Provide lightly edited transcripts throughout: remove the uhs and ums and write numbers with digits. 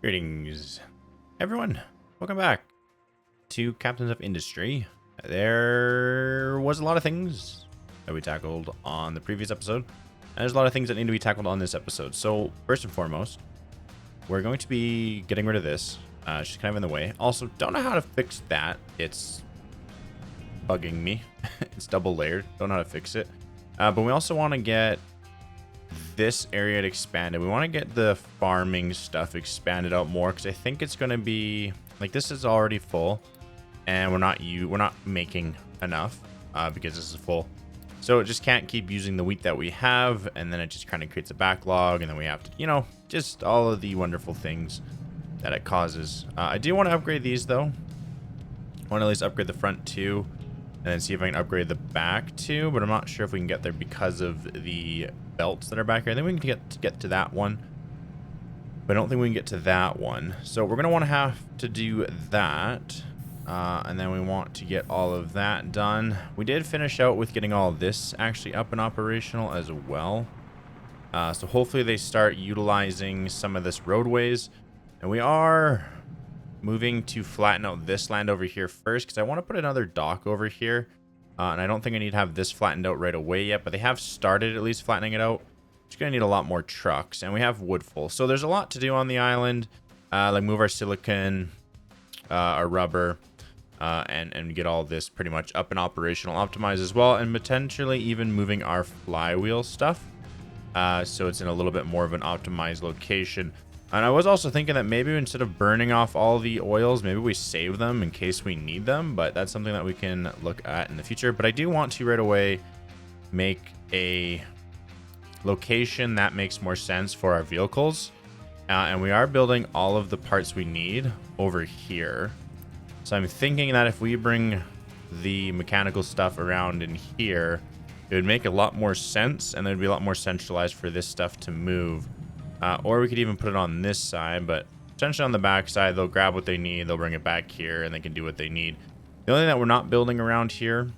Greetings, everyone. Welcome back to Captains of Industry. There was a lot of things that we tackled on the previous episode, and there's a lot of things that need to be tackled on this episode. So, first and foremost, we're going to be getting rid of this. It's just kind of in the way. Also, don't know how to fix that. It's bugging me. It's double layered. Don't know how to fix it. But we also want to get this area expanded. We want to get the farming stuff expanded out more because I think it's going to be like this is already full, and we're not making enough because this is full. So it just can't keep using the wheat that we have, and then it just kind of creates a backlog, and then we have to, just all of the wonderful things that it causes. I do want to upgrade these though. I want to at least upgrade the front two, and then see if I can upgrade the back two, but I'm not sure if we can get there because of the belts that are back here. I think we can get to that one, but I don't think we can get to that one. So we're going to have to do that, and then we want to get all of that done. We did finish out with getting all of this actually up and operational as well. So hopefully they start utilizing some of this roadways, and we are moving to flatten out this land over here first because I want to put another dock over here. And I don't think I need to have this flattened out right away yet, but they have started at least flattening it out. It's going to need a lot more trucks, and we have wood full. So there's a lot to do on the island, like move our silicon, our rubber, and get all this pretty much up and operational, optimized as well, and potentially even moving our flywheel stuff. So it's in a little bit more of an optimized location. And I was also thinking that maybe instead of burning off all the oils, maybe we save them in case we need them. But that's something that we can look at in the future. But I do want to right away make a location that makes more sense for our vehicles. And we are building all of the parts we need over here. So I'm thinking that if we bring the mechanical stuff around in here, it would make a lot more sense. And there'd be a lot more centralized for this stuff to move. Or we could even put it on this side, but potentially on the back side, they'll grab what they need, they'll bring it back here, and they can do what they need. The only thing that we're not building around here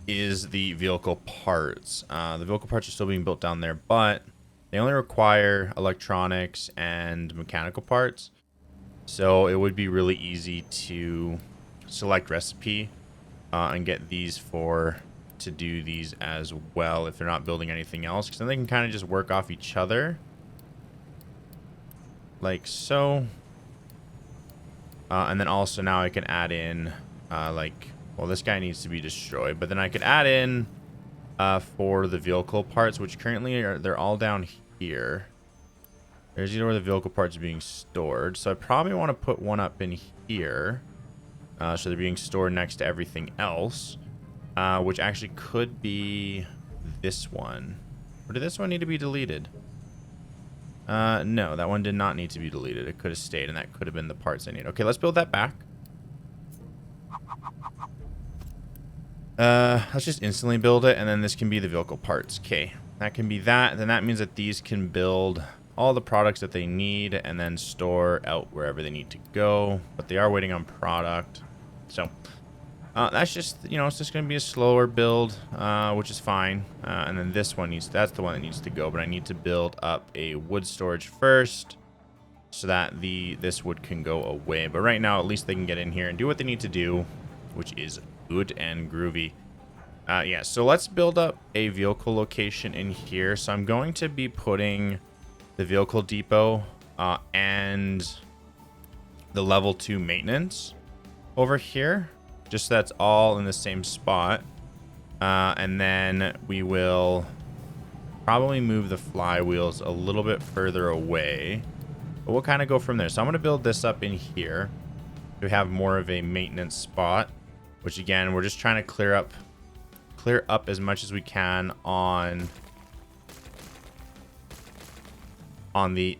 is the vehicle parts. The vehicle parts are still being built down there, but they only require electronics and mechanical parts. So it would be really easy to select recipe and get these to do these as well if they're not building anything else, because then they can kind of just work off each other like so. And then also now I can add in well, this guy needs to be destroyed, but then I could add in for the vehicle parts, which currently they're all down here. There's where the vehicle parts are being stored, so I probably want to put one up in here, so they're being stored next to everything else. Which actually could be this one. Or did this one need to be deleted? No, that one did not need to be deleted. It could have stayed, and that could have been the parts I need. Okay, let's build that back. Let's just instantly build it, and then this can be the vehicle parts. Okay, that can be that. Then that means that these can build all the products that they need and then store out wherever they need to go. But they are waiting on product. So that's just, it's just going to be a slower build, which is fine. And then this one that's the one that needs to go, but I need to build up a wood storage first so that this wood can go away. But right now, at least they can get in here and do what they need to do, which is good and groovy. Yeah, so let's build up a vehicle location in here. So I'm going to be putting the vehicle depot and the level 2 maintenance over here. Just so that's all in the same spot. And then we will probably move the flywheels a little bit further away. But we'll kind of go from there. So I'm going to build this up in here. We have more of a maintenance spot. Which again, we're just trying to clear up as much as we can on the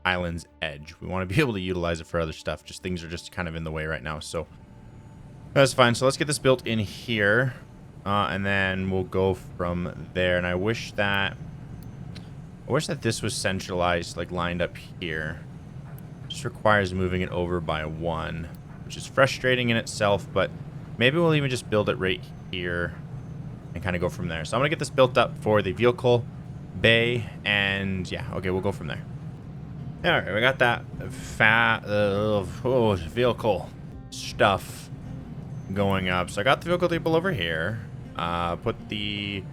island's edge. We want to be able to utilize it for other stuff. Just things are just kind of in the way right now. So that's fine. So let's get this built in here, and then we'll go from there. And I wish that this was centralized, like lined up here. Just requires moving it over by one, which is frustrating in itself. But maybe we'll even just build it right here and kind of go from there. So I'm gonna get this built up for the vehicle bay, and yeah, okay, we'll go from there. All right, we got that vehicle stuff going up. So I got the vehicle table over here. Put the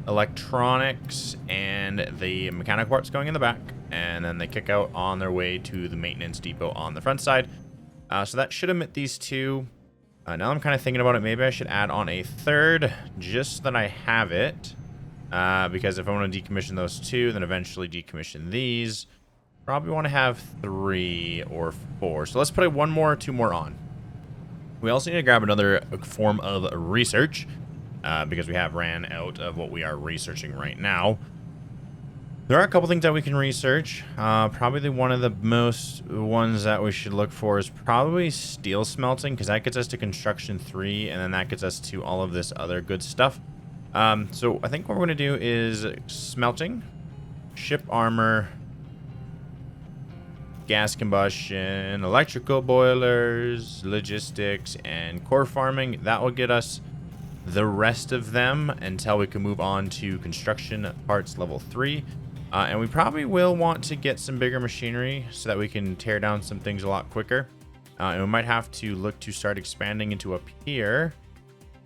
electronics and the mechanical parts going in the back, and then they kick out on their way to the maintenance depot on the front side. So that should emit these two. Now I'm kind of thinking about it. Maybe I should add on a third just so that I have it. Because if I want to decommission those two, then eventually decommission these, probably want to have 3 or 4. So let's put one more or 2 more on. We also need to grab another form of research, because we have ran out of what we are researching right now. There are a couple things that we can research. Probably one of the most ones that we should look for is probably steel smelting, because that gets us to construction 3, and then that gets us to all of this other good stuff. So I think what we're going to do is smelting, ship armor, gas combustion, electrical boilers, logistics, and core farming. That will get us the rest of them until we can move on to construction parts level 3. And we probably will want to get some bigger machinery so that we can tear down some things a lot quicker. And we might have to look to start expanding into up here.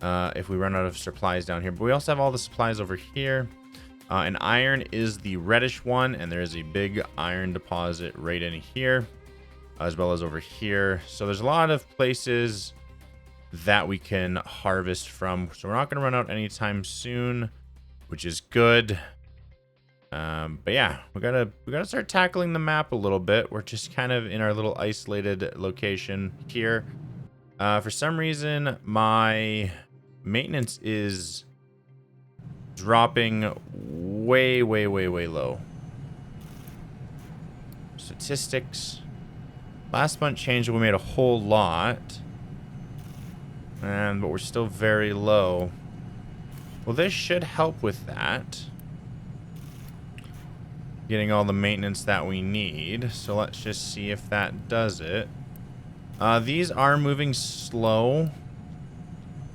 If we run out of supplies down here. But we also have all the supplies over here. And iron is the reddish one, and there is a big iron deposit right in here, as well as over here. So there's a lot of places that we can harvest from. So we're not going to run out anytime soon, which is good. But yeah, we gotta start tackling the map a little bit. We're just kind of in our little isolated location here. For some reason, my maintenance is dropping way low. Statistics. Last month changed, we made a whole lot. But we're still very low. Well, this should help with that. Getting all the maintenance that we need. So let's just see if that does it. These are moving slow.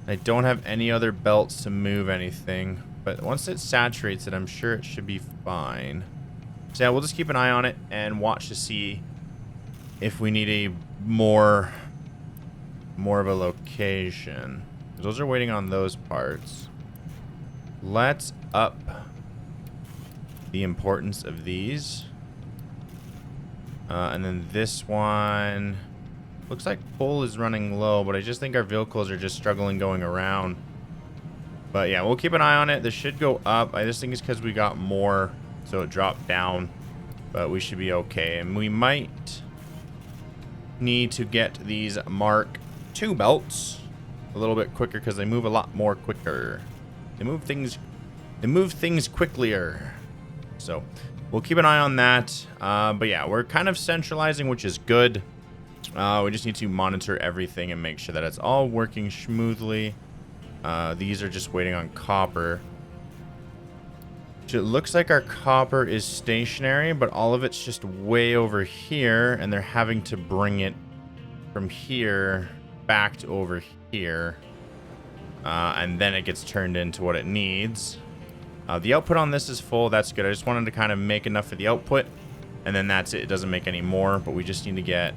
I don't have any other belts to move anything, but once it saturates it, I'm sure it should be fine. So yeah, we'll just keep an eye on it and watch to see if we need a more of a location. Those are waiting on those parts. Let's up the importance of these. And then this one looks like pull is running low, but I just think our vehicles are just struggling going around. But yeah, we'll keep an eye on it. This should go up. I just think it's because we got more, so it dropped down. But we should be okay. And we might need to get these Mark II belts a little bit quicker because they move a lot more quicker. They move things quicklier. So we'll keep an eye on that. But yeah, we're kind of centralizing, which is good. We just need to monitor everything and make sure that it's all working smoothly. These are just waiting on copper. It looks like our copper is stationary, but all of it's just way over here, and they're having to bring it from here back to over here. And then it gets turned into what it needs. The output on this is full. That's good. I just wanted to kind of make enough for the output, and then that's it. It doesn't make any more, but we just need to get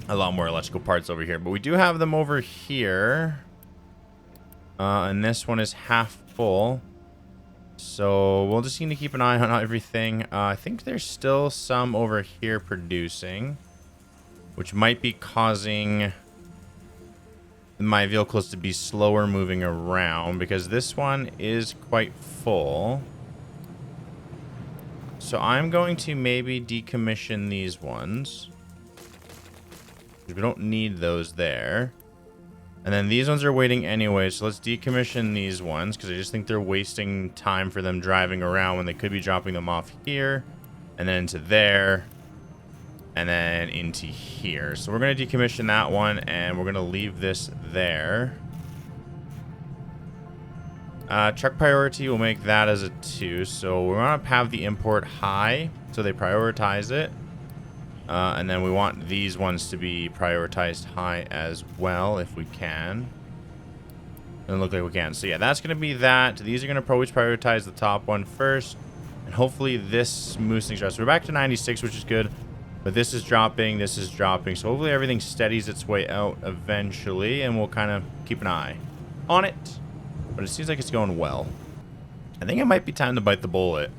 a lot more electrical parts over here. But we do have them over here. And this one is half full. So we'll just need to keep an eye on everything. I think there's still some over here producing, which might be causing my vehicles to be slower moving around, because this one is quite full. So I'm going to maybe decommission these ones. We don't need those there. And then these ones are waiting anyway, so let's decommission these ones, because I just think they're wasting time for them driving around when they could be dropping them off here, and then into there, and then into here. So we're going to decommission that one, and we're going to leave this there. Truck priority, we'll make that as a 2, so we want to have the import high, so they prioritize it. And then we want these ones to be prioritized high as well, if we can. Doesn't look like we can. So yeah, that's going to be that. These are going to always prioritize the top one first. And hopefully this moves things around. So we're back to 96, which is good. But this is dropping, this is dropping. So hopefully everything steadies its way out eventually. And we'll kind of keep an eye on it. But it seems like it's going well. I think it might be time to bite the bullet.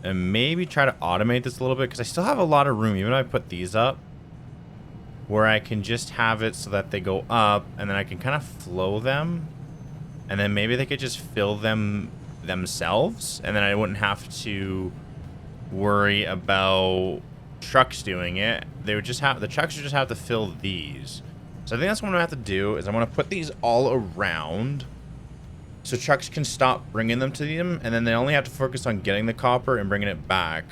And maybe try to automate this a little bit. Because I still have a lot of room, even if I put these up. Where I can just have it so that they go up. And then I can kind of flow them. And then maybe they could just fill them themselves. And then I wouldn't have to worry about trucks doing it. They would just have, the trucks would just have to fill these. So I think that's what I'm gonna have to do, is I'm gonna put these all around so trucks can stop bringing them to them, and then they only have to focus on getting the copper and bringing it back.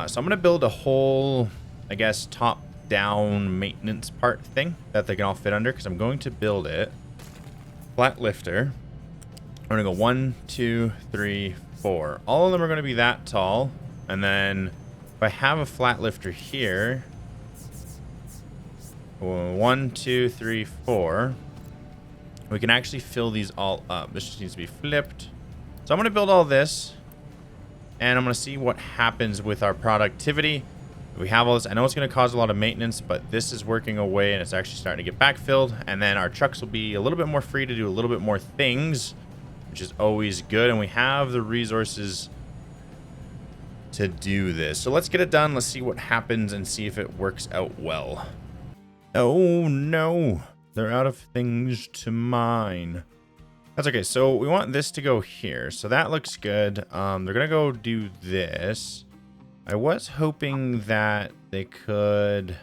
So I'm gonna build a whole, I guess, top down maintenance part thing that they can all fit under, because I'm going to build it flat lifter. I'm gonna go 1, 2, 3, 4. All of them are gonna be that tall, and then if I have a flat lifter here, 1, 2, 3, 4, we can actually fill these all up. This just needs to be flipped. So I'm going to build all this, and I'm going to see what happens with our productivity. We have all this. I know it's going to cause a lot of maintenance, but this is working away, and it's actually starting to get backfilled. And then our trucks will be a little bit more free to do a little bit more things, which is always good. And we have the resources to do this. So let's get it done. Let's see what happens and see if it works out well. Oh no, they're out of things to mine. That's okay. So we want this to go here. So that looks good. They're gonna go do this. I was hoping that they could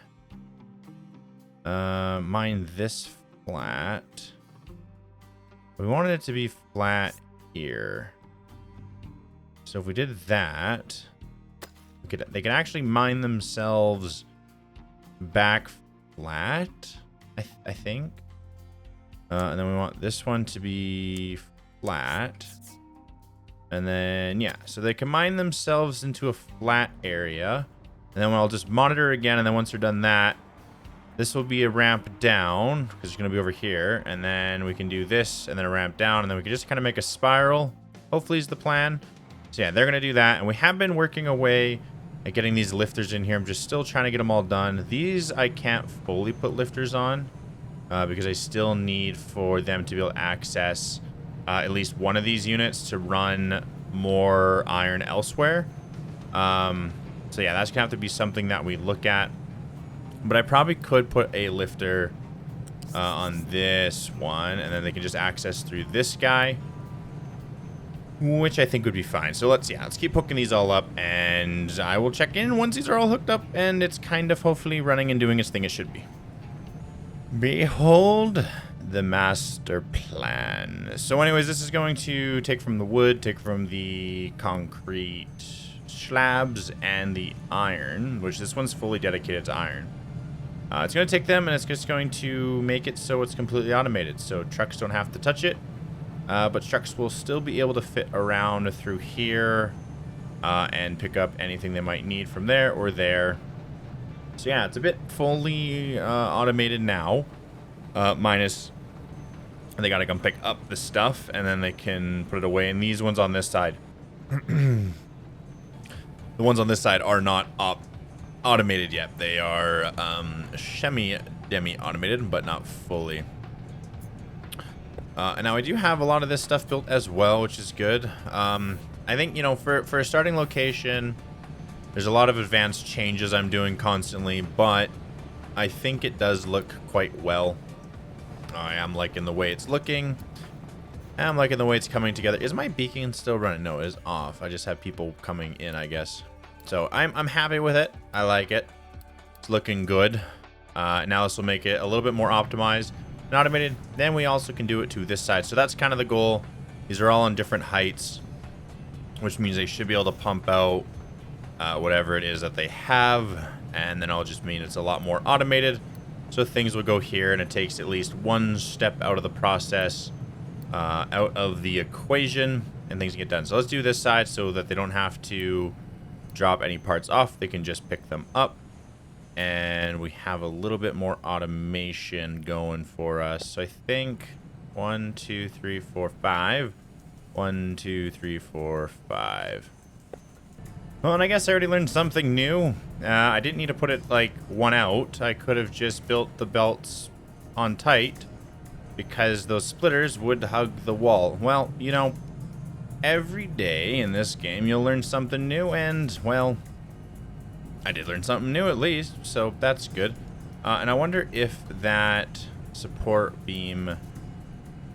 mine this flat. We wanted it to be flat here. So if we did that, they could actually mine themselves back flat, I think. And then we want this one to be flat. And then, yeah, so they can mine themselves into a flat area. And then I'll just monitor again. And then once they're done that, this will be a ramp down, because it's going to be over here. And then we can do this and then a ramp down. And then we can just kind of make a spiral. Hopefully is the plan. So yeah, they're going to do that. And we have been working away at getting these lifters in here. I'm just still trying to get them all done. These I can't fully put lifters on because I still need for them to be able to access at least one of these units to run more iron elsewhere. So yeah, that's gonna have to be something that we look at. But I probably could put a lifter on this one, and then they can just access through this guy, which I think would be fine. So let's keep hooking these all up, and I will check in once these are all hooked up and it's kind of hopefully running and doing its thing it should be. Behold the master plan. So anyways, this is going to take from the wood, take from the concrete slabs and the iron, which this one's fully dedicated to iron. It's going to take them, and it's just going to make it so it's completely automated, so trucks don't have to touch it. But trucks will still be able to fit around through here and pick up anything they might need from there or there. So yeah, it's a bit fully automated now, minus they gotta come pick up the stuff and then they can put it away. And these ones on this side, the ones on this side are not automated yet. They are semi-automated, but not fully. And now I do have a lot of this stuff built as well, which is good. I think, you know, for a starting location, there's a lot of advanced changes I'm doing constantly, but I think it does look quite well. I am liking the way it's looking. I'm liking the way it's coming together. Is my beacon still running? No, it is off. I just have people coming in, I guess. So I'm happy with it. I like it. It's looking good. Now this will make it a little bit more optimized and automated. Then we also can do it to this side. So that's kind of the goal. These are all on different heights, which means they should be able to pump out whatever it is that they have. And then it'll just mean it's a lot more automated. So things will go here, and it takes at least one step out of the process, out of the equation, and things get done. So let's do this side so that they don't have to drop any parts off. They can just pick them up. And we have a little bit more automation going for us. So I think 1, 2, 3, 4, 5. 1, 2, 3, 4, 5. Well, and I guess I already learned something new. I didn't need to put it, like, one out. I could have just built the belts on tight because those splitters would hug the wall. Well, you know, every day in this game you'll learn something new, and, well, I did learn something new at least, so that's good. And I wonder if that support beam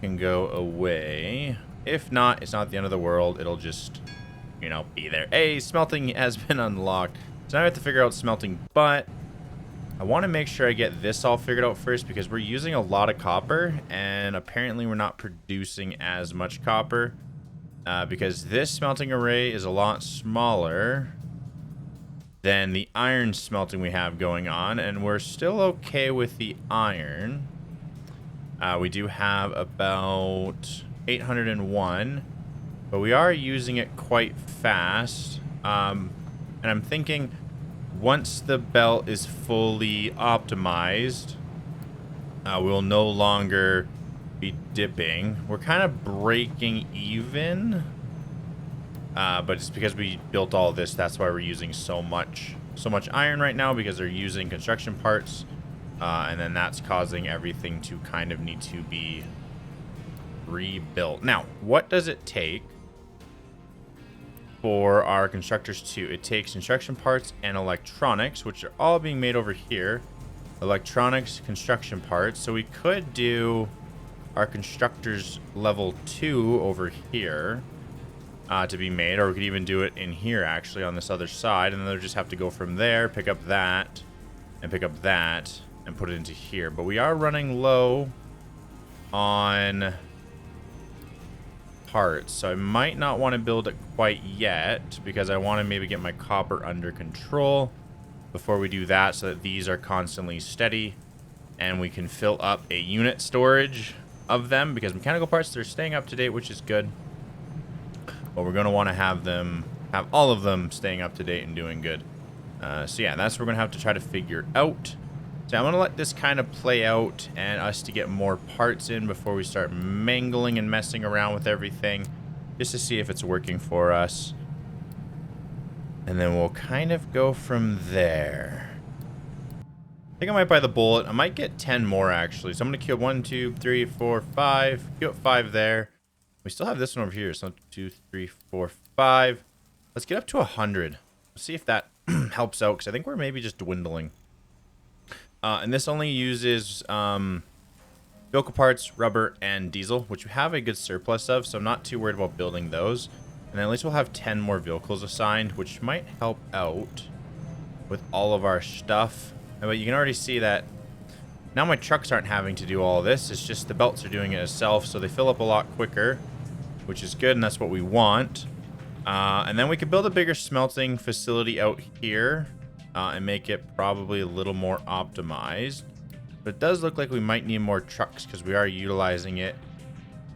can go away. If not, it's not the end of the world. It'll just, you know, be there. Hey, smelting has been unlocked. So now I have to figure out smelting, but I want to make sure I get this all figured out first because we're using a lot of copper, and apparently we're not producing as much copper because this smelting array is a lot smaller than the iron smelting we have going on, and we're still okay with the iron. We do have about 801, but we are using it quite fast. And I'm thinking once the belt is fully optimized, we'll no longer be dipping. We're kind of breaking even. But it's because we built all this, that's why we're using so much iron right now, because they're using construction parts, and then that's causing everything to kind of need to be rebuilt. Now, what does it take for our constructors to? It takes construction parts and electronics, which are all being made over here. Electronics, construction parts. So we could do our constructors level 2 over here. To be made, or we could even do it in here actually on this other side, and then they'll just have to go from there, pick up that, and pick up that, and put it into here. But we are running low on parts, so I might not want to build it quite yet because I want to maybe get my copper under control before we do that, so that these are constantly steady and we can fill up a unit storage of them, because mechanical parts, they're staying up to date, which is good. But we're going to want to have all of them staying up to date and doing good. So yeah, that's what we're going to have to try to figure out. So I'm going to let this kind of play out and us to get more parts in before we start mangling and messing around with everything, just to see if it's working for us. And then we'll kind of go from there. I think I might buy the bullet. I might get 10 more actually. So I'm going to kill 1, 2, 3, 4, 5. Kill 5 there. We still have this one over here. So 2, 3, 4, 5. Let's get up to 100. Let's see if that helps out, because I think we're maybe just dwindling. And this only uses vehicle parts, rubber, and diesel, which we have a good surplus of, so I'm not too worried about building those. And then at least we'll have 10 more vehicles assigned, which might help out with all of our stuff. But you can already see that now my trucks aren't having to do all this. It's just the belts are doing it itself, so they fill up a lot quicker, which is good, and that's what we want. And then we could build a bigger smelting facility out here and make it probably a little more optimized. But it does look like we might need more trucks because we are utilizing it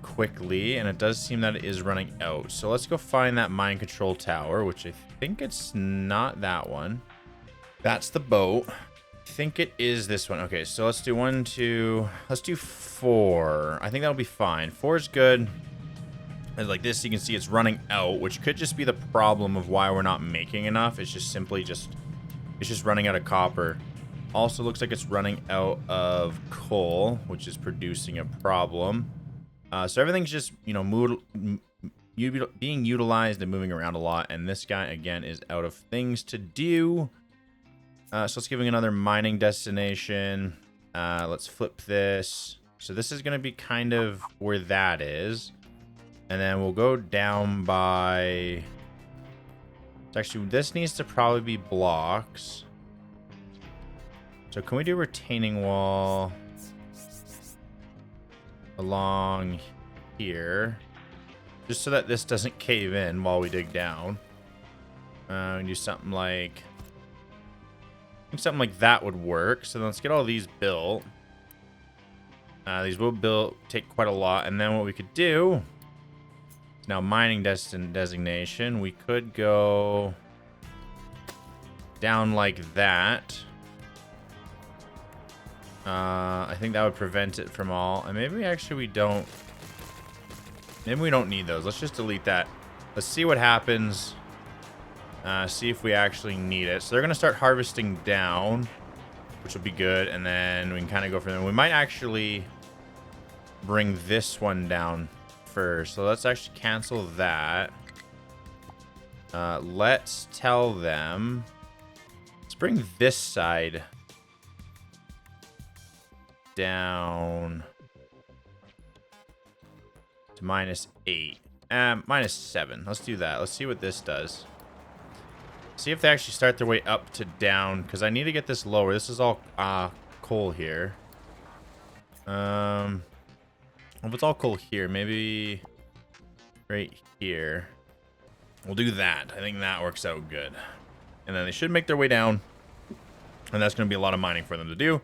quickly, and it does seem that it is running out. So let's go find that mine control tower, which I think it's not that one. That's the boat. I think it is this one. Okay, so let's do 1, 2, let's do 4. I think that'll be fine. 4 is good. And like this, you can see it's running out, which could just be the problem of why we're not making enough. It's just simply it's just running out of copper. Also looks like it's running out of coal, which is producing a problem. So everything's just, you know, being utilized and moving around a lot. And this guy, again, is out of things to do. So let's give him another mining destination. Let's flip this. So this is going to be kind of where that is. And then we'll go down by... Actually, this needs to probably be blocks. So can we do retaining wall along here? Just so that this doesn't cave in while we dig down. We can do something like... I think something like that would work. So let's get all these built. These will take quite a lot. And then what we could do... Now, mining designation, we could go down like that. I think that would prevent it from all. And maybe actually we don't. Maybe we don't need those. Let's just delete that. Let's see what happens See if we actually need it. So they're going to start harvesting down, which will be good. And then we can kind of go from there. We might actually bring this one down first. So let's actually cancel that. Let's tell them. Let's bring this side down to -8. -7. Let's do that. Let's see what this does. See if they actually start their way up to down, because I need to get this lower. This is all coal here. If it's all coal here, maybe right here. We'll do that. I think that works out good. And then they should make their way down, and that's going to be a lot of mining for them to do,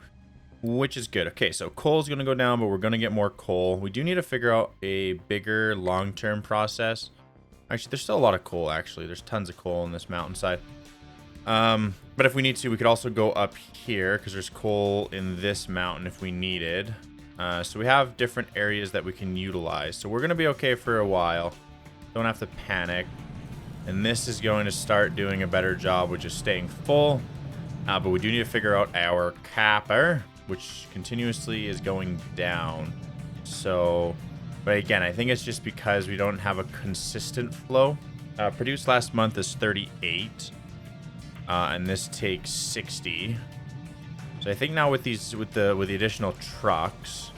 which is good. Okay, so coal's going to go down, but we're going to get more coal. We do need to figure out a bigger long-term process. Actually, there's still a lot of coal, actually. There's tons of coal on this mountainside. But if we need to, we could also go up here, because there's coal in this mountain if we needed. So we have different areas that we can utilize. So we're going to be okay for a while. Don't have to panic. And this is going to start doing a better job with just staying full. But we do need to figure out our capper, which continuously is going down. So, but again, I think it's just because we don't have a consistent flow. Produced last month is 38. And this takes 60. So I think now with these, with the additional trucks,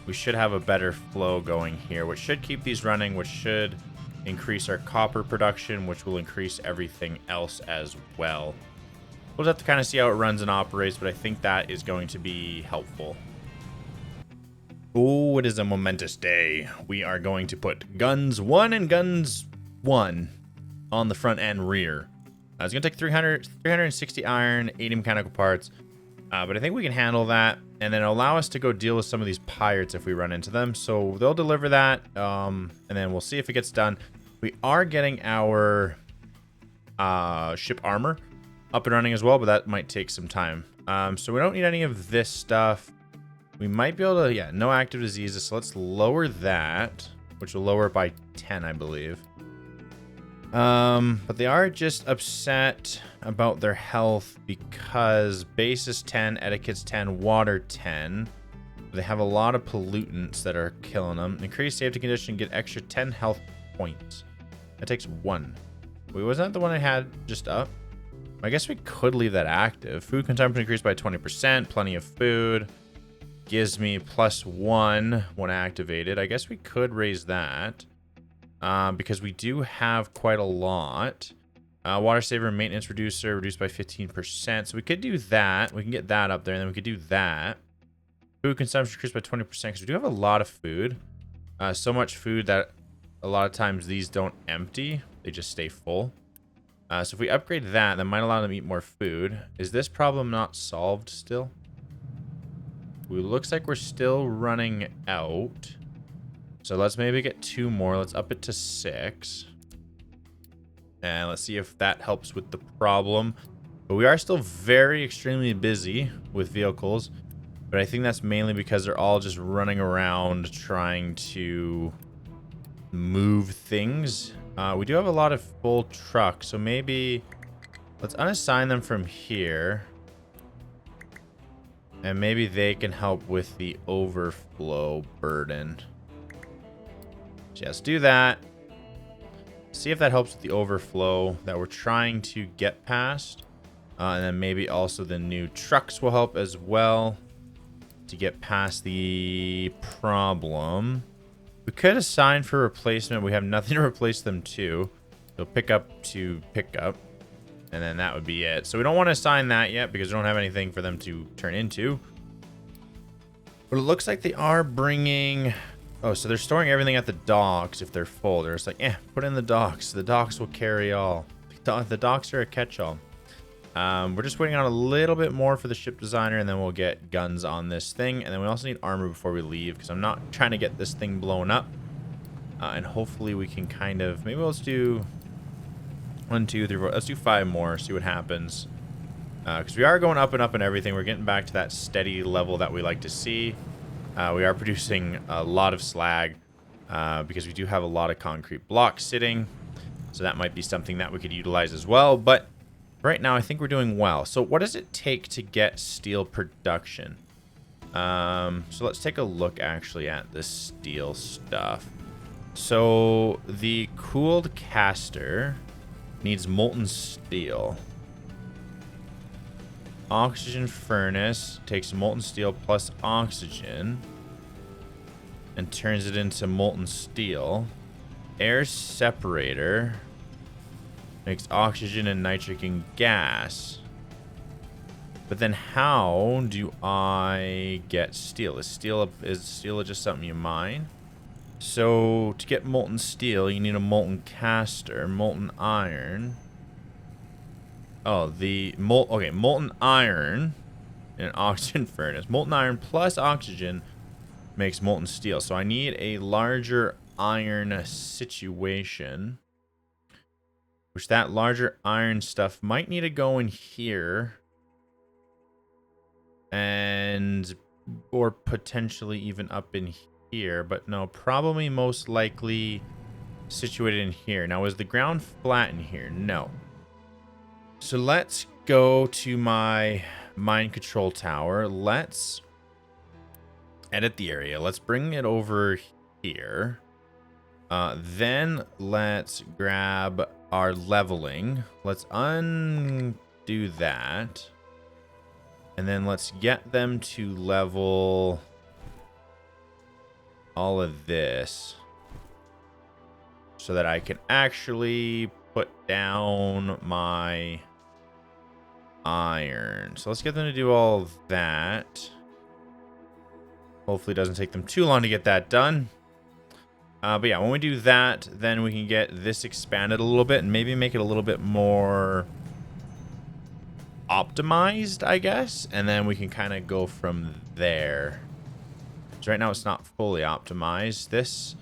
we should have a better flow going here, which should keep these running, which should increase our copper production, which will increase everything else as well. We'll have to kind of see how it runs and operates, but I think that is going to be helpful. Oh, it is a momentous day. We are going to put guns 1 and guns 1 on the front and rear. It's going to take 360 iron, 80 mechanical parts. But I think we can handle that, and then allow us to go deal with some of these pirates if we run into them. So they'll deliver that, and then we'll see if it gets done. We are getting our ship armor up and running as well, but that might take some time. So we don't need any of this stuff. We might be able to, yeah, no active diseases. So let's lower that, which will lower it by 10, I believe. But they are just upset about their health because base is 10, etiquette's 10, water 10. They have a lot of pollutants that are killing them. Increase safety condition, get extra 10 health points. That takes 1. Wait, wasn't that the one I had just up? I guess we could leave that active. Food consumption increased by 20%, plenty of food. Gives me +1 when activated. I guess we could raise that. Because we do have quite a lot. Water saver and maintenance reducer reduced by 15%. So we could do that. We can get that up there, and then we could do that. Food consumption increased by 20% because we do have a lot of food. So much food that a lot of times these don't empty. They just stay full. So if we upgrade that, that might allow them to eat more food. Is this problem not solved still? It looks like we're still running out. So let's maybe get 2 more. Let's up it to 6. And let's see if that helps with the problem. But we are still very extremely busy with vehicles. But I think that's mainly because they're all just running around trying to move things. We do have a lot of full trucks. So maybe let's unassign them from here. And maybe they can help with the overflow burden. So let's do that. See if that helps with the overflow that we're trying to get past. And then maybe also the new trucks will help as well to get past the problem. We could assign for replacement. We have nothing to replace them to. So pick up to pick up. And then that would be it. So we don't want to assign that yet because we don't have anything for them to turn into. But it looks like they are bringing... Oh, so they're storing everything at the docks if they're full. They're just like, put in the docks. The docks will carry all. The docks are a catch-all. We're just waiting on a little bit more for the ship designer, and then we'll get guns on this thing. And then we also need armor before we leave, because I'm not trying to get this thing blown up. And hopefully we can kind of... Maybe let's do 1, 2, 3, 4. Let's do 5 more, see what happens. Because we are going up and up and everything. We're getting back to that steady level that we like to see. We are producing a lot of slag because we do have a lot of concrete blocks sitting. So that might be something that we could utilize as well. But right now, I think we're doing well. So what does it take to get steel production? So let's take a look actually at this steel stuff. So the cooled caster needs molten steel. Oxygen furnace takes molten steel plus oxygen and turns it into molten steel. Air separator makes oxygen and nitrogen gas. But then how do I get steel? Is steel just something you mine? So to get molten steel, you need a molten caster, molten iron. Oh, molten iron in an oxygen furnace. Molten iron plus oxygen makes molten steel. So I need a larger iron situation. Which that larger iron stuff might need to go in here. Or potentially even up in here. But no, probably most likely situated in here. Now, is the ground flat in here? No. So let's go to my mine control tower. Let's edit the area. Let's bring it over here. Then let's grab our leveling. Let's undo that. And then let's get them to level all of this so that I can actually put down my iron. So let's get them to do all of that. Hopefully it doesn't take them too long to get that done. But yeah, when we do that, then we can get this expanded a little bit and maybe make it a little bit more optimized, I guess. And then we can kind of go from there. So right now it's not fully optimized.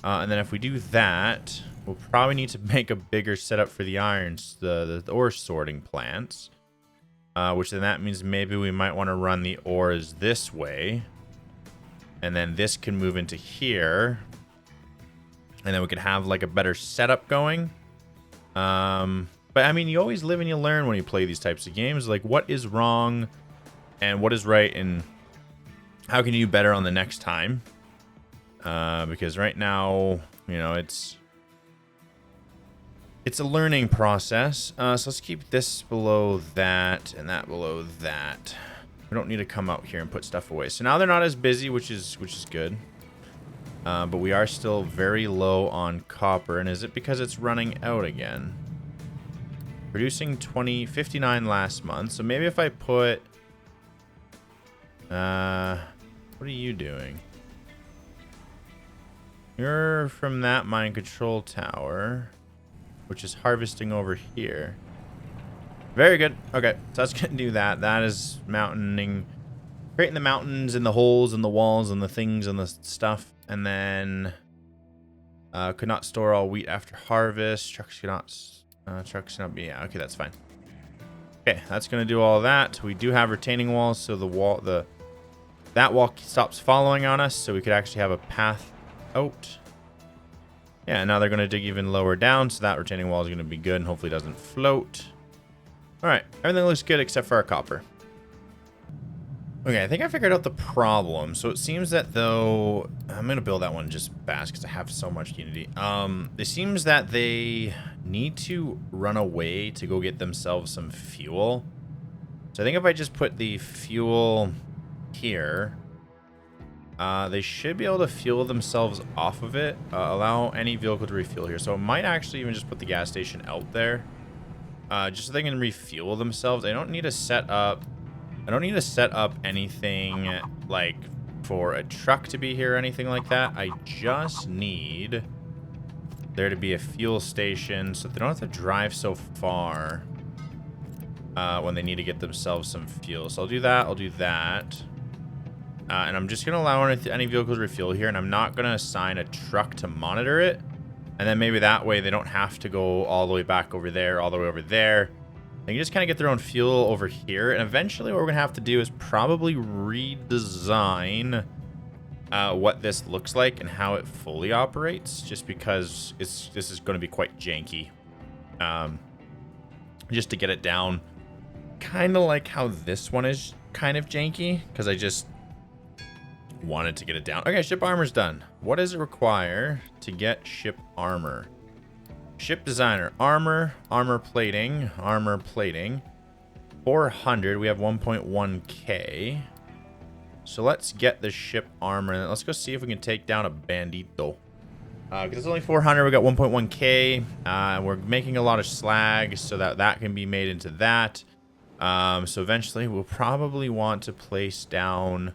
And then if we do that, we'll probably need to make a bigger setup for the irons, the ore sorting plants. Which then that means maybe we might want to run the ores this way. And then this can move into here. And then we could have like a better setup going. But I mean, you always live and you learn when you play these types of games. Like what is wrong and what is right and how can you do better on the next time? Because right now, you know, it's a learning process. So let's keep this below that and that below that. We don't need to come out here and put stuff away. So now they're not as busy, which is good. But we are still very low on copper. And is it because it's running out again? Producing 59 last month. So maybe if I put... what are you doing? You're from that mine control tower, which is harvesting over here. Very good. Okay, so that's going to do that. That is mountaining, creating the mountains and the holes and the walls and the things and the stuff. And then could not store all wheat after harvest. Trucks cannot be. Yeah, okay, that's fine. Okay, that's going to do all that. We do have retaining walls, so that wall stops following on us, so we could actually have a path out. Yeah, now they're going to dig even lower down, so that retaining wall is going to be good and hopefully doesn't float. All right, everything looks good except for our copper. Okay, I think I figured out the problem. So it seems that though, I'm going to build that one just fast because I have so much unity. It seems that they need to run away to go get themselves some fuel. So I think if I just put the fuel here, they should be able to fuel themselves off of it. Allow any vehicle to refuel here. So it might actually even just put the gas station out there. Just so they can refuel themselves. I don't need to set up anything like for a truck to be here or anything like that. I just need there to be a fuel station so they don't have to drive so far when they need to get themselves some fuel. So I'll do that. I'll do that. And I'm just going to allow any vehicles to refuel here. And I'm not going to assign a truck to monitor it. And then maybe that way they don't have to go all the way back over there, all the way over there. They can just kind of get their own fuel over here. And eventually what we're going to have to do is probably redesign what this looks like and how it fully operates, just because this is going to be quite janky. Just to get it down, kind of like how this one is kind of janky, because I just wanted to get it down. Okay, ship armor's done. What does it require to get ship armor? Ship designer, armor plating, 400. We have 1.1k. So let's get the ship armor, and let's go see if we can take down a bandito. Because it's only 400, we got 1.1k. We're making a lot of slag so that can be made into that. So eventually we'll probably want to place down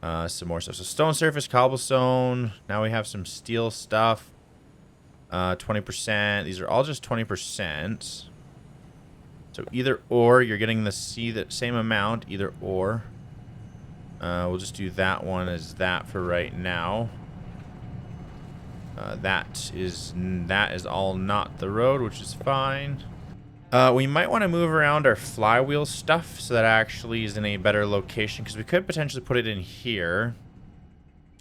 some more stuff. So stone surface, cobblestone. Now we have some steel stuff. 20%. These are all just 20%. So either or, you're getting the same amount, either or. We'll just do that one as that for right now. That is all not the road, which is fine. We might want to move around our flywheel stuff so that actually is in a better location, because we could potentially put it in here.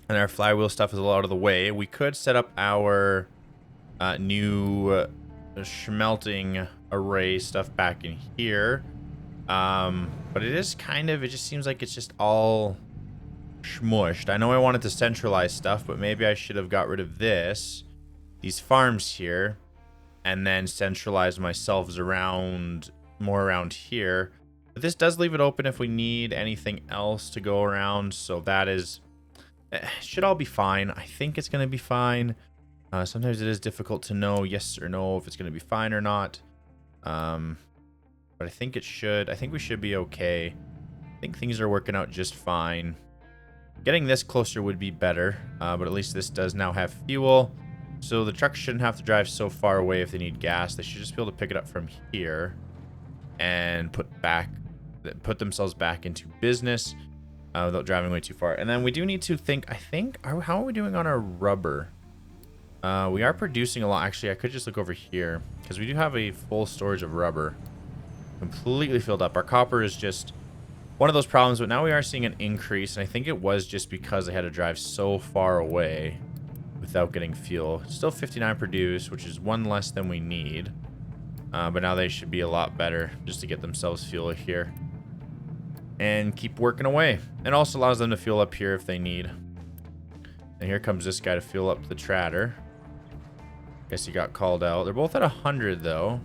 And our flywheel stuff is a lot out of the way. We could set up our new smelting array stuff back in here. But it is kind of, it just seems like it's just all smushed. I know I wanted to centralize stuff, but maybe I should have got rid of these farms here, and then centralize myself around more around here. But this does leave it open if we need anything else to go around, so that is should all be fine. I think it's going to be fine. Sometimes it is difficult to know yes or no if it's going to be fine or not. But I think it should. I think we should be okay. I think things are working out just fine. Getting this closer would be better, but at least this does now have fuel. So the trucks shouldn't have to drive so far away if they need gas. They should just be able to pick it up from here and put themselves back into business without driving way too far. And then we do need to think, how are we doing on our rubber? We are producing a lot. Actually, I could just look over here because we do have a full storage of rubber. Completely filled up. Our copper is just one of those problems, but now we are seeing an increase, and I think it was just because I had to drive so far away without getting fuel. Still 59 produced, which is one less than we need, but now they should be a lot better just to get themselves fuel here and keep working away. It also allows them to fuel up here if they need. And here comes this guy to fuel up the Trader. Guess he got called out. They're both at 100 though.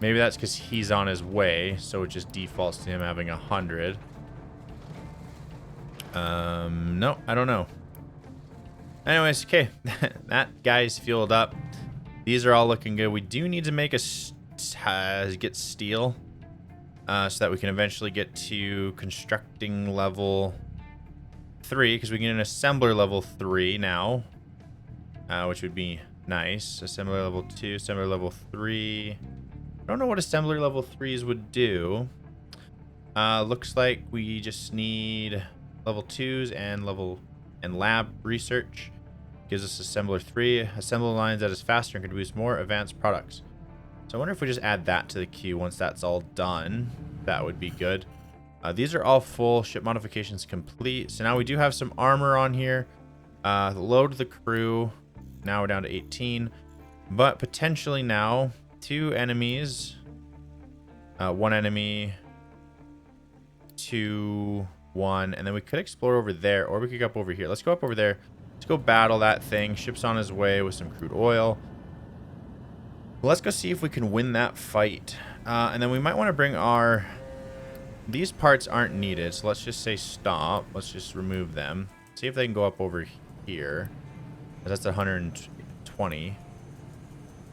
Maybe that's because he's on his way, so it just defaults to him having 100. No, I don't know. Anyways, okay. That guy's fueled up. These are all looking good. We do need to make get steel so that we can eventually get to constructing level 3, because we get an assembler level 3 now, which would be nice. Assembler level 2, assembler level 3. I don't know what assembler level 3s would do. Looks like we just need level 2s and lab research. Gives us assembler 3. Assembler lines that is faster and can produce more advanced products. So I wonder if we just add that to the queue once that's all done. That would be good. These are all full. Ship modifications complete. So now we do have some armor on here. Load the crew. Now we're down to 18. But potentially now 2 enemies. 1 enemy. 2, 1. And then we could explore over there, or we could go up over here. Let's go up over there. Let's go battle that thing. Ship's on his way with some crude oil. Let's go see if we can win that fight. And then we might want to bring our... These parts aren't needed, so let's just say stop. Let's just remove them. See if they can go up over here. That's 120.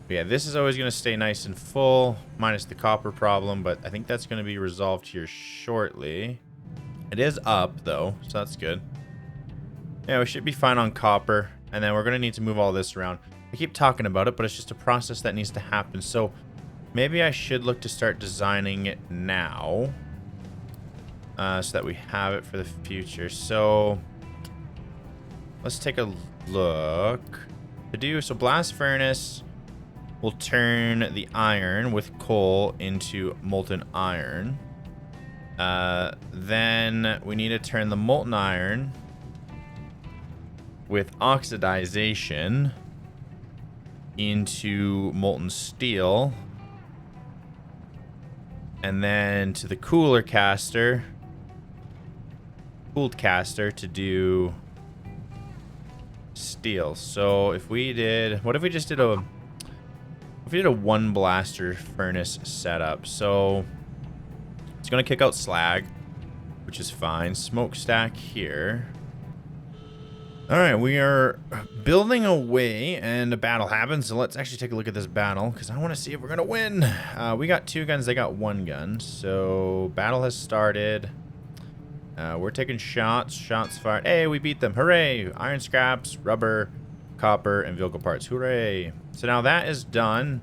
But yeah, this is always going to stay nice and full, minus the copper problem, but I think that's going to be resolved here shortly. It is up, though, so that's good. Yeah, we should be fine on copper, and then we're going to need to move all this around. I keep talking about it, but it's just a process that needs to happen, so maybe I should look to start designing it now. So that we have it for the future. So let's take a look. So blast furnace will turn the iron with coal into molten iron. Then we need to turn the molten iron with oxidization into molten steel. And then to the cooled caster to do steel. So if we did, what if we just did a, if we did a one blaster furnace setup? So it's going to kick out slag, which is fine. Smokestack here. All right, we are building away, and a battle happens. So let's actually take a look at this battle, because I want to see if we're going to win. We got 2 guns. They got 1 gun. So battle has started. We're taking shots. Shots fired. Hey, we beat them. Hooray. Iron scraps, rubber, copper, and vehicle parts. Hooray. So now that is done.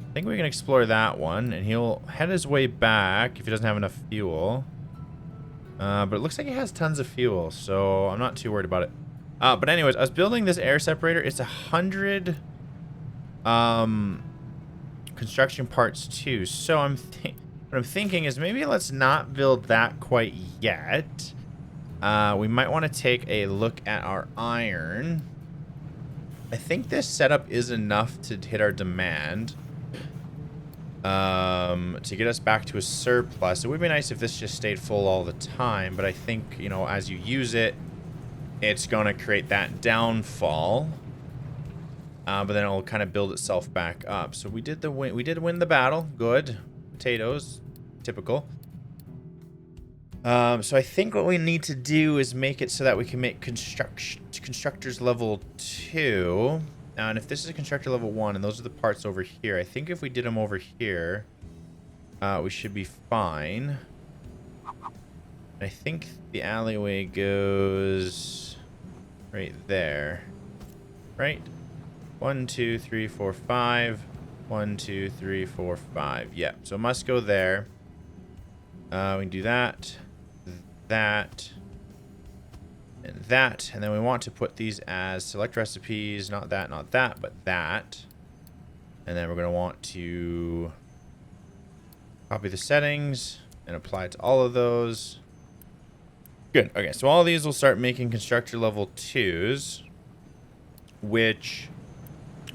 I think we can explore that one, and he'll head his way back if he doesn't have enough fuel. But it looks like he has tons of fuel, so I'm not too worried about it. But anyways, I was building this air separator. It's 100 construction parts too. So what I'm thinking is maybe let's not build that quite yet. We might want to take a look at our iron. I think this setup is enough to hit our demand. To get us back to a surplus. It would be nice if this just stayed full all the time, but I think, you know, as you use it, it's going to create that downfall. But then it'll kind of build itself back up. So we did win the battle. Good. Potatoes. Typical. So I think what we need to do is make it so that we can make constructors level 2. And if this is a constructor level 1 and those are the parts over here, I think if we did them over here, we should be fine. I think the alleyway goes right there. Right? 1, 2, 3, 4, 5. 1, 2, 3, 4, 5. Yeah, so it must go there. We can do that, that, and that. And then we want to put these as select recipes. Not that, but that. And then we're going to want to copy the settings and apply it to all of those. Good. Okay, so all of these will start making constructor level 2s, which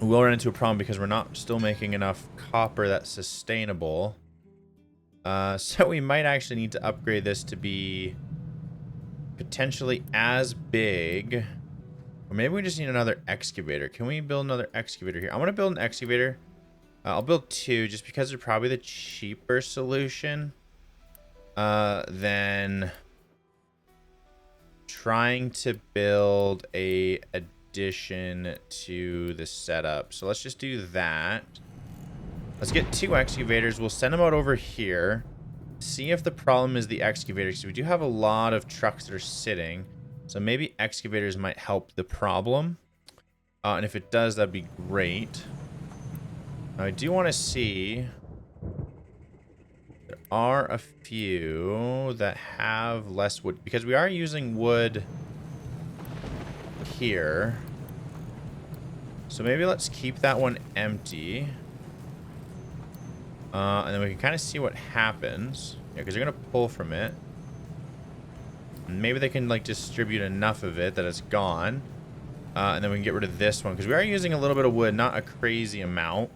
we'll run into a problem because we're not still making enough copper that's sustainable. So we might actually need to upgrade this to be potentially as big. Or maybe we just need another excavator. Can we build another excavator here? I'm going to build an excavator. I'll build 2 just because they're probably the cheaper solution than trying to build a addition to the setup. So let's just do that. Let's get 2 excavators. We'll send them out over here. See if the problem is the excavator, because we do have a lot of trucks that are sitting. So maybe excavators might help the problem. And if it does, that'd be great. Now, I do want to see. There are a few that have less wood, because we are using wood here. So maybe let's keep that one empty. And then we can kind of see what happens. Yeah, because they're going to pull from it. And maybe they can, like, distribute enough of it that it's gone. And then we can get rid of this one. Because we are using a little bit of wood, not a crazy amount.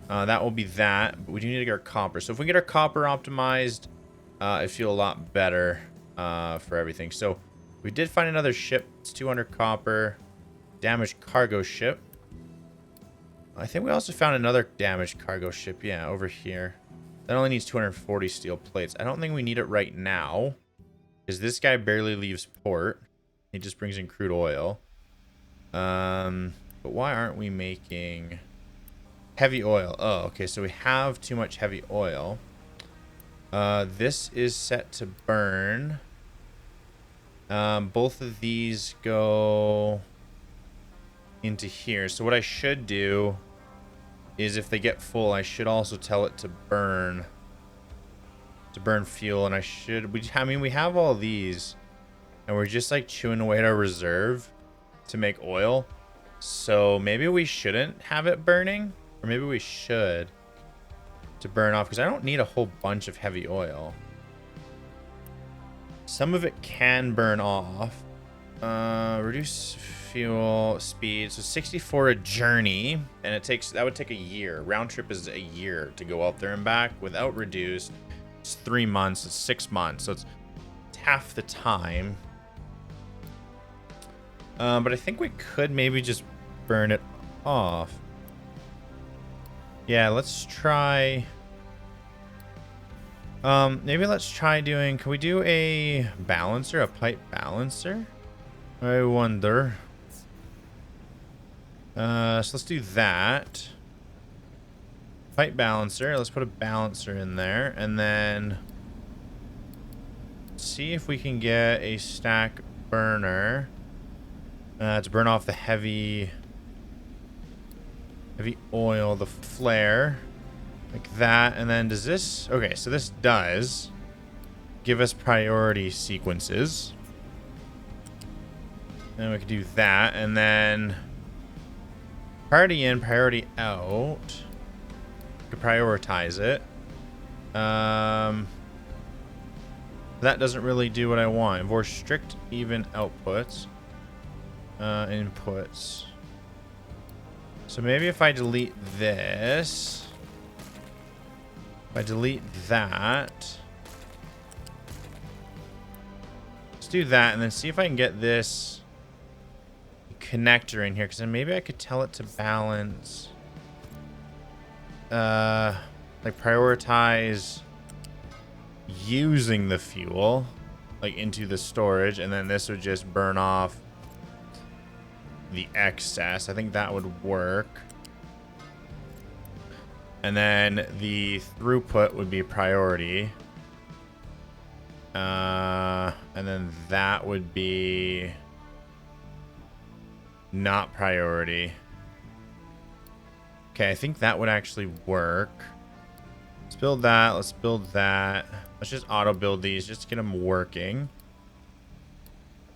That will be that. But we do need to get our copper. So if we get our copper optimized, I feel a lot better for everything. So we did find another ship. It's 200 copper. Damaged cargo ship. I think we also found another damaged cargo ship. Yeah, over here. That only needs 240 steel plates. I don't think we need it right now, because this guy barely leaves port. He just brings in crude oil. But why aren't we making heavy oil? Oh, okay. So we have too much heavy oil. This is set to burn. Both of these go into here. So what I should do is, if they get full, I should also tell it to burn fuel. And I mean, we have all these, and we're just like chewing away at our reserve to make oil. So maybe we shouldn't have it burning, or maybe we should, to burn off, because I don't need a whole bunch of heavy oil. Some of it can burn off. Reduce fuel speed. So 64 a journey, and that would take a year. Round trip is a year to go out there and back without reduced. It's 3 months. It's 6 months. So it's half the time. But I think we could maybe just burn it off. Yeah, let's try. Maybe let's try doing. Can we do a balancer, a pipe balancer? I wonder. So let's do that. Pipe balancer. Let's put a balancer in there, and then see if we can get a stack burner to burn off the heavy oil, the flare, like that. And then does this? Okay, so this does give us priority sequences. And we can do that, and then priority in, priority out. We can prioritize it. That doesn't really do what I want. More strict even outputs. Inputs. So maybe if I delete this, if I delete that, let's do that, and then see if I can get this connector in here, because then maybe I could tell it to balance, like prioritize using the fuel, like into the storage, and then this would just burn off the excess. I think that would work. And then the throughput would be priority. And then that would be not priority. Okay, I think that would actually work. Let's build that. Let's build that. Let's just auto build these just to get them working.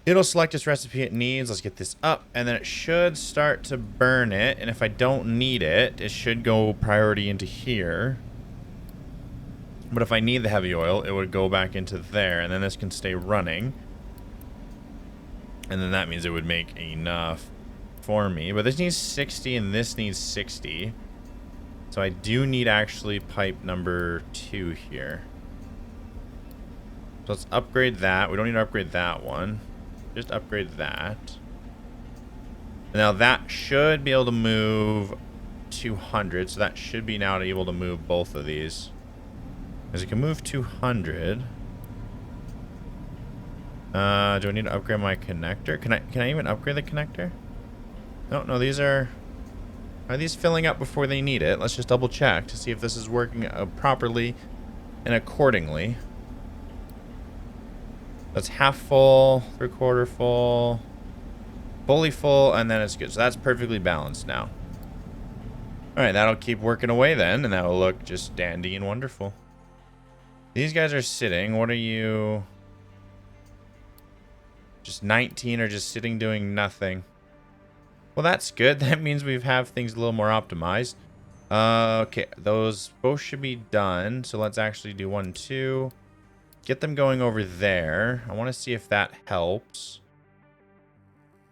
It'll select its recipe it needs. Let's get this up, and then it should start to burn it. And if I don't need it, it should go priority into here. But if I need the heavy oil, it would go back into there, and then this can stay running. And then that means it would make enough for me. But this needs 60, and this needs 60. So I do need actually pipe number 2 here. So let's upgrade that. We don't need to upgrade that one. Just upgrade that. Now that should be able to move 200. So that should be now able to move both of these. Because it can move 200. Do I need to upgrade my connector? Can I even upgrade the connector? No, these are these filling up before they need it? Let's just double check to see if this is working properly and accordingly. That's half full, 3/4 full, fully full, and then it's good. So that's perfectly balanced now. All right, that'll keep working away then, and that'll look just dandy and wonderful. These guys are sitting. What are you? Just 19 are just sitting doing nothing. Well, that's good. That means we have things a little more optimized. Okay, those both should be done. So let's actually do 1, 2. Get them going over there. I want to see if that helps.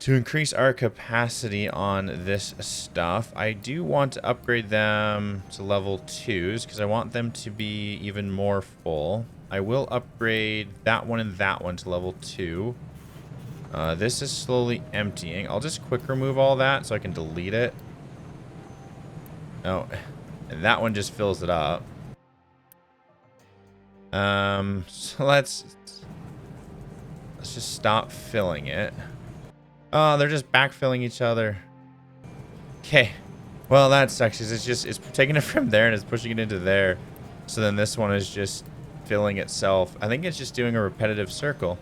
To increase our capacity on this stuff, I do want to upgrade them to level 2s because I want them to be even more full. I will upgrade that one and that one to level 2. This is slowly emptying. I'll just quick remove all that so I can delete it. Oh, and that one just fills it up. So let's just stop filling it. Oh, they're just backfilling each other. Okay. Well, that sucks. It's taking it from there and it's pushing it into there. So then this one is just filling itself. I think it's just doing a repetitive circle.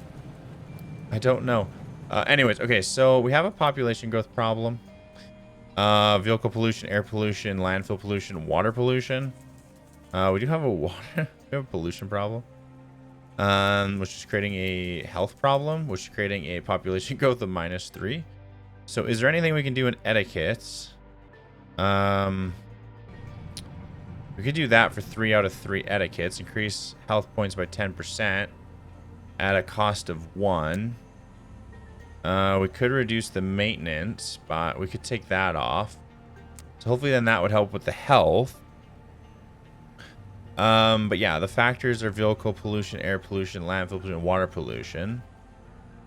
I don't know. Anyways, okay, so we have a population growth problem. Vehicle pollution, air pollution, landfill pollution, water pollution. We do have a pollution problem. Which is creating a health problem, which is creating a population growth of -3. So is there anything we can do in etiquettes? We could do that for 3 out of 3 etiquettes. Increase health points by 10% at a cost of 1. We could reduce the maintenance, but we could take that off. So hopefully then that would help with the health. But yeah, the factors are vehicle pollution, air pollution, landfill pollution, water pollution.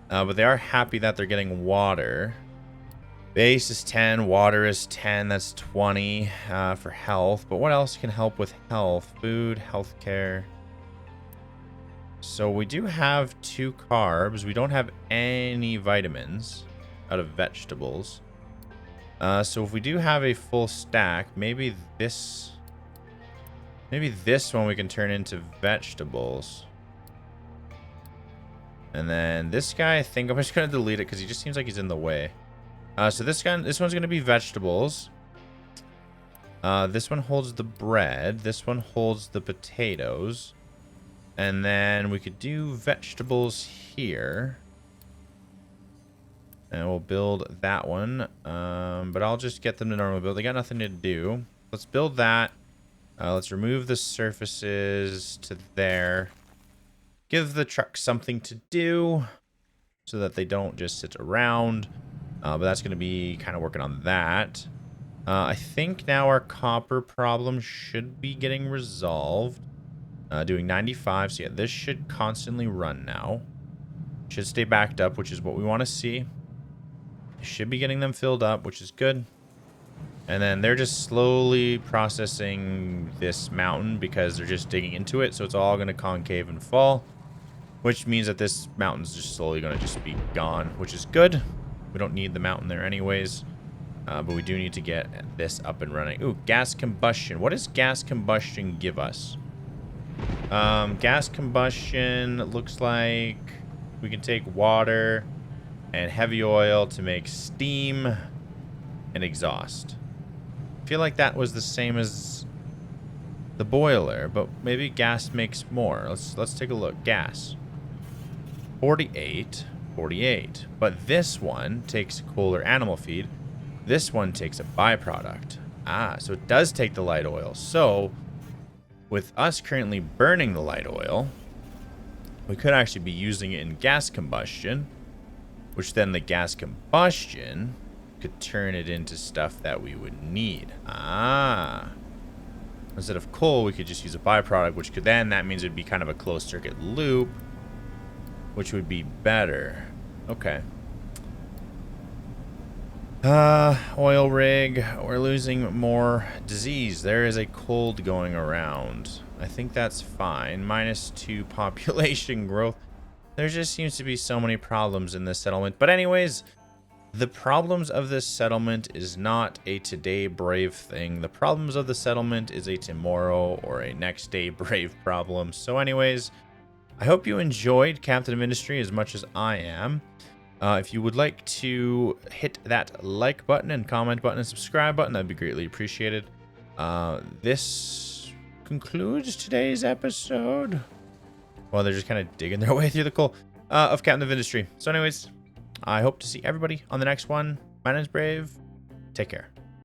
But they are happy that they're getting water. Base is 10, water is 10, that's 20 for health. But what else can help with health? Food, healthcare. So we do have 2 carbs. We don't have any vitamins out of vegetables. So if we do have a full stack, maybe this one we can turn into vegetables. And then this guy, I think I'm just going to delete it because he just seems like he's in the way. So this one's going to be vegetables. This one holds the bread. This one holds the potatoes. And then we could do vegetables here. And we'll build that one. But I'll just get them to normal build. They got nothing to do. Let's build that. Let's remove the surfaces to there. Give the truck something to do so that they don't just sit around. But that's going to be kind of working on that. I think now our copper problem should be getting resolved. Doing 95. So yeah, this should constantly run now. Should stay backed up, which is what we want to see. Should be getting them filled up, which is good. And then they're just slowly processing this mountain because they're just digging into it. So it's all going to concave and fall, which means that this mountain's just slowly going to just be gone, which is good. We don't need the mountain there anyways. But we do need to get this up and running. Ooh, gas combustion. What does gas combustion give us? Gas combustion looks like we can take water and heavy oil to make steam and exhaust. I feel like that was the same as the boiler, but maybe gas makes more. Let's take a look. Gas. 48. But this one takes coal or animal feed. This one takes a byproduct. So it does take the light oil. So with us currently burning the light oil, we could actually be using it in gas combustion, which then the gas combustion could turn it into stuff that we would need. Instead of coal, we could just use a byproduct, which could then, that means it'd be kind of a closed circuit loop, which would be better. Okay. Oil rig. We're losing more disease. There is a cold going around. I think that's fine. -2 population growth. There just seems to be so many problems in this settlement. But anyways, the problems of this settlement is not a today brave thing. The problems of the settlement is a tomorrow or a next day brave problem. So anyways, I hope you enjoyed Captain of Industry as much as I am. If you would like to hit that like button and comment button and subscribe button, that'd be greatly appreciated. This concludes today's episode. Well, they're just kind of digging their way through the coal of Captain of Industry. So anyways, I hope to see everybody on the next one. My name's Brave. Take care.